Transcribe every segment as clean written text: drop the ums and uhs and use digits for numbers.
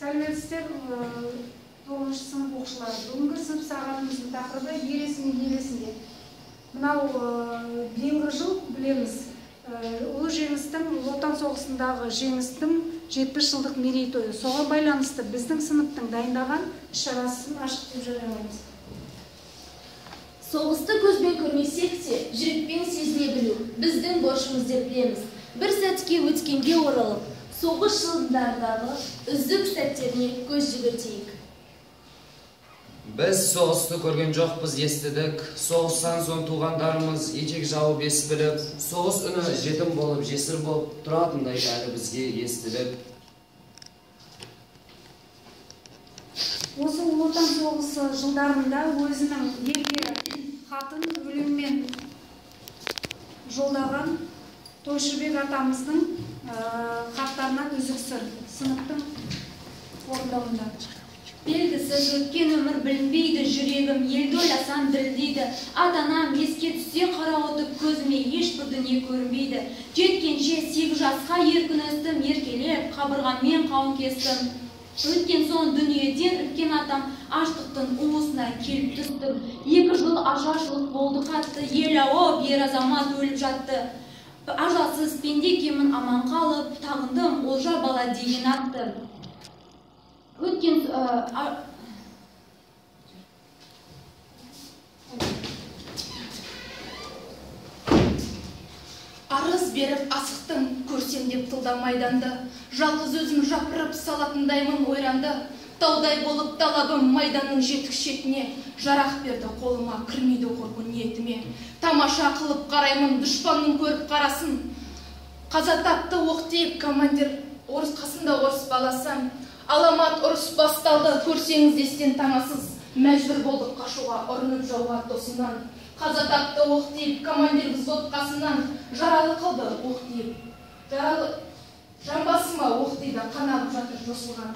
Сәлеметсіздер, 9-шы сынып оқушылары. Бүгінгі сынып сағатымыздың тақырыбы ел есімде, ел есінде. Мынау биылғы жыл білеміз, ұлы жеңістің, Отан соғысындағы жеңістің 70 жылдық мерейтойы. Соған байланысты біздің сыныптың дайындаған іс-шарасын ашық деп жариялаймыз. Соғысты көзбен көрмесек те, жүрекпен сезіне білу біздің борышымыз деп білеміз. Бір сәтке өткенге оралып, соғыс жылдардағы үздік сәттеріне көз жүгіртейік. Біз соғысты көрген жоқпыз, естідік. Соғыстан соң туғандарымыз етек жауып ес біліп, соғыс үні жетім болып, жесір болып тұратындай әлі бізге естідік. Осы Ұлы Отан соғысы жылдарында өзінің елге хатын өлеңмен жолдаған Тойшыбек атамыздың хаттарынан үзік сыр сыныптың орындауында. Белгісіз өткен өмір білінбейді, жүрегім елді ойласам дірілдейді. Ата-анам еске түссе қарауытып көзіме ешбір дүние көрінбейді. Жеткенше 8 жасқа еркін өстім, еркелеп қабырғаммен қауын кестім. Өткен соң дүниеден үлкен атам аштықтың уысына келіп түстім. 2 жыл ажалшылық болды қатты, ел ауып, ер азамат өліп жатты. Ажалсыз пенде кемін аман қалып, тағындым олжа бала деген атты. Өткен арыз беріп асықтым, көрсем деп тылда майданды. Жалғыз өзім жапырып салатындаймын ойранды. Таудай болып талабым майданның жетік шетіне. Жарақ берді қолыма, кірмейді қорқу ниетіме. Тамаша қылып қараймын, дұшпанның көріп қарасын. Қаза тапты оқ тиіп командир, орыс қасында орыс баласам. Аламат ұрыс басталды, көрсеңіз естен таңасыз. Мәжбүр болдық қашуға, ұрынып жауға тосынан. Қаза тапты оқ тиіп, командир взвод қасынан. Жаралы қылды оқ тиіп. Жаралы жамбасыма оқ тиді, қанағып жатыр жосылған.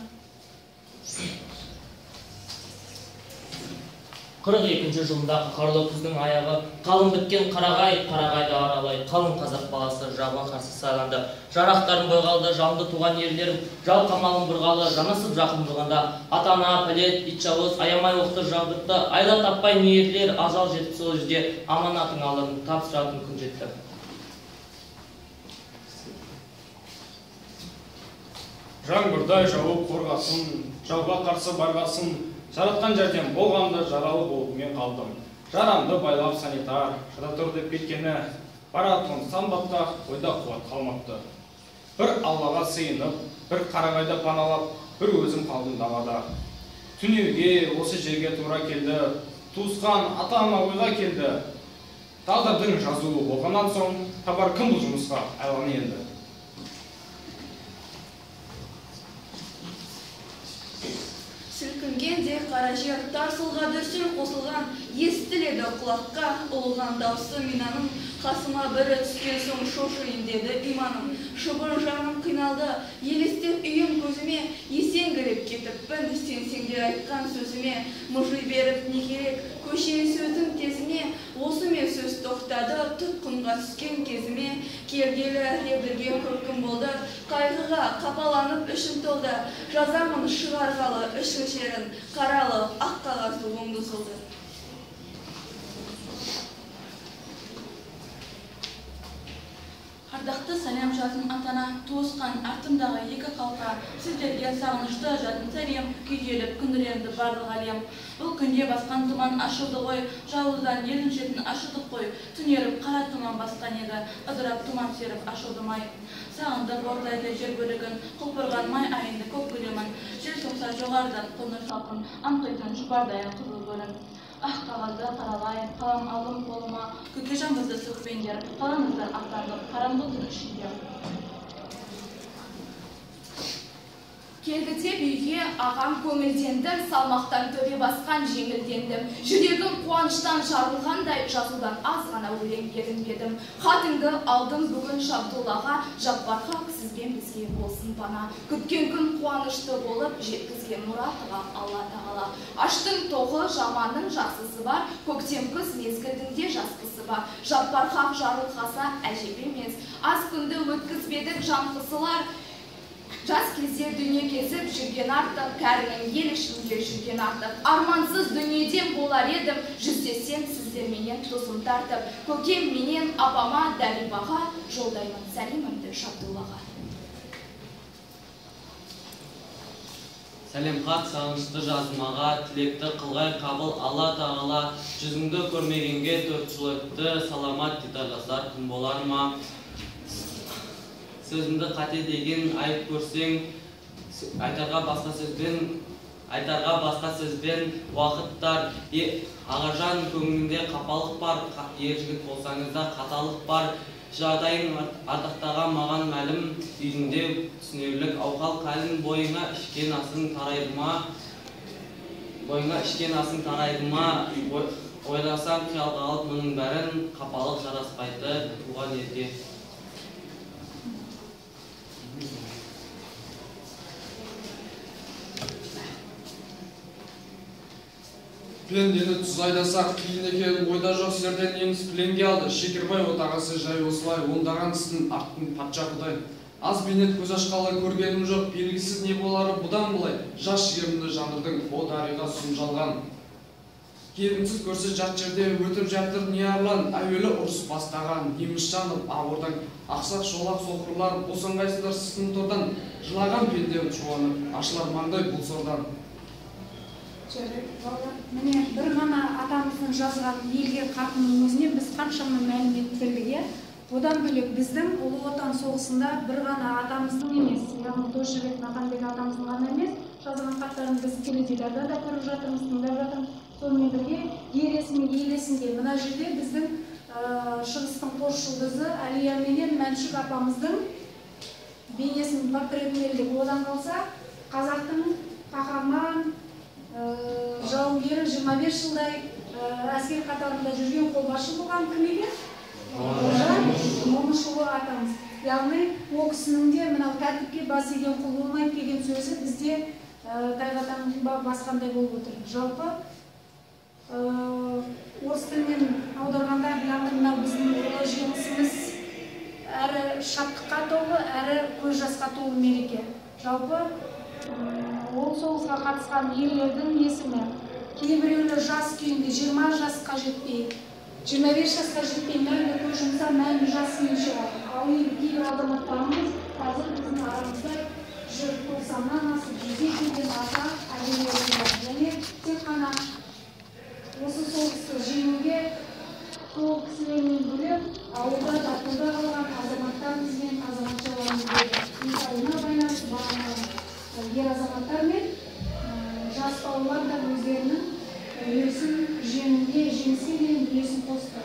42-ші жылындағы қарлы күздің аяғы, қалың біткен қарағайды аралай, қалың қазақ баласы жауға қарсы сайланды. Жарақтарын бойғалды, жалынды туған ерлерім, жау қамалын бұрғалы, жанасып жақын болғанда, ата-ана, пәлет, итжауыз, аямай оқты жаудыртты, айла таппай мейірлер, ажал жетіп сол жерде аманатын алып, тапсыратын күн жетті. Жаңбырдай жауып қорғасын, жауға қарсы барғасын, жаратқан жерден болғанды жаралы болып мен қалдым. Жарамды байлап санитар, шыдатыр деп кеткені, баратын самбатта ойда қуат қалмапты. Бір Аллаға сыйынып, бір қарағайда паналап, бір өзім қалдым далада. Түнеуге осы жерге тура келді, туысқан ата-ана ойға келді. Тағдырдың жазуы болғаннан соң, табар кім бұл жұмысқа айланы енді. Сілкінгенде қара жер тарсылға дүрсіл қосылған, естіледі құлаққа ұлыған даусы минаның. Қасыма бірі түскен соң шошайын деді иманым. Шыбыр жаным қиналды, елестеп үйім көзіме, есеңгіреп кетіппін сенсеңдер айтқан сөзіме. Мұжи беріп не керек, көше сөздің тезіне, осыме сөз тоқтады тұтқынға түскен кезіме. Келгелі ребірген көркім болды, қайғыға қапаланып ішім толды. Жазамын шығарғалы ішін шерін, қаралы ақ қағазды оңды солды. Ардақты сәлем жазын атана, туысқан артымдағы екі қалқа, сіздерге сағынышты жатын сәлем, күйделіп күндіренді барлық әлем. Бұл күнде басқан тұман ашылды ғой, жауыздан елін шетін ашылдық қой, түнеріп қара тұман басқан еді, ыдырап тұман серіп ашылды май. Сағынды бордайды жер бөлігін, құлпырған май айынды көк білемін, жел соқса жоғардан қоны шалқын, аңқитын жұпардайын қызыл бөлін. Ақ қағазды қаралайын, қалам алдым қолыма, көке жаңбырды сөкпеңдер, қалаңыздар ақтарлық, қараңғы түн ішінде. Келгітеп үйге ағам көңілдендім, салмақтан төбе басқан жеңілдендім. Жүрегім қуаныштан жарылғандай, жазудан аз ғана өлең ерінбедім. Хатыңды алдым бүгін Шабдуллаға, Жаппарға сізбен бізге болсын пана. Күткен күн қуанышты болып, жеткізген мұратыға Алла тағала. Аштың тоғы жаманның жақсысы бар, көктем күз мезгілдің де жасқысы бар. Жаппар хақ жарылғаса әжеп емес, аз күнді өткізбедік жан қысылар. Жас кезде дүние кезіп жүрген артық, кәрінің ел ішінде жүрген артық. Армансыз дүниеден болар едім, жүздесем сіздерменен тосым тартып. Көкем менен апама Дәрипаға, жолдаймын сәлемімді Шабдуллаға. Сәлем хат сағынышты жазмаға, тілекті қылғай қабыл Алла тағала, жүзіңді көрмегенге 4 жыл өтті, саламат дидарласар күн болар ма? Сөзімді қате деген айып көрсең, айтарға басқа сөзбен уақыттар, ағажан көңілінде қапалық бар, ер жігіт болсаңызда қаталық бар, жағдайың ардақтаған маған мәлім, үйінде түсінерлік ауқал қалың, бойыңа ішкен асың тарайды ма, ойласам қиялға алып мұның бәрін, қапалық жараспайды туған ерге. Пендені түз айдасақ қиын екен, ойда жоқ жерден неміс пленге алды. Шекербай отағасы жай осылай, ондаған істің арттың патша құдай. Аз бейнет көз ашқалы көргенім жоқ, белгісіз не болары бұдан бұлай. Жас жігерімді жандырдың, о дариға сұм жалған. Келімсіз көрсе жат жерде өтіп жатыр не арлан, әуелі ұрыс бастаған, неміс жанып, ауырдан, ақсақ шолақ соқырлар, босанғайсыздар сыстың тордан, жылаған пендем жуанып, ашылар маңдай бұл сордан. Міне бір ғана атамыздың жазған елге қатының өзіне біз қаншама мәлімет білдік. Одан бөлек біздің Ұлы Отан соғысында бір ғана атамыздың емес, яғни Досжүрек Нақанбек атамыздың ғана емес, жазған хаттарын біз теледидарда да көріп жатырмыз, тыңдап жатырмыз. Сонымен бірге ел есімде мына жерде біздің шығыстың қос жұлдызы Әлия менен Мәншүк апамыздың бейнесін портретін бердік. Одан қалса қазақтың қаһарман жауынгері 25 жылдай әскер қатарында жүрген қолбасшы болған кім екен? Момышұлы атамыз. Яғни ол кісінің де мынау тәртіпке бас иген құл болмайды деген сөзі бізде тайғатан басқандай болып отыр. Жалпы орыс тілінен аударғанда мынау біздің ұлы жеңісіміз әрі шаттыққа толы, әрі көз жасқа толы мереке. Жалпы ол соғысқа қатысқан ерлердің есімі кейбіреулер жас күйінде 20 жасқа жетпей, 25 жасқа жетпей мәңгі көз жұмса мәңгі жас күйін шығады. Ал кейбір азаматтарымыз қазір біздің арамызда жүр, 90-нан асып 100-ге келген ата әжелеріміз бар. Және тек қана осы соғысты жеңуге сол кісілермен бөлек ауылда тартуда қалған азаматтарымыз бен азаматшаларымыз денсаулығына байланысты бағанағы ер азаматтар мен жас балалар да өздерінің үлесін жеңіске дейін үлесін қосты.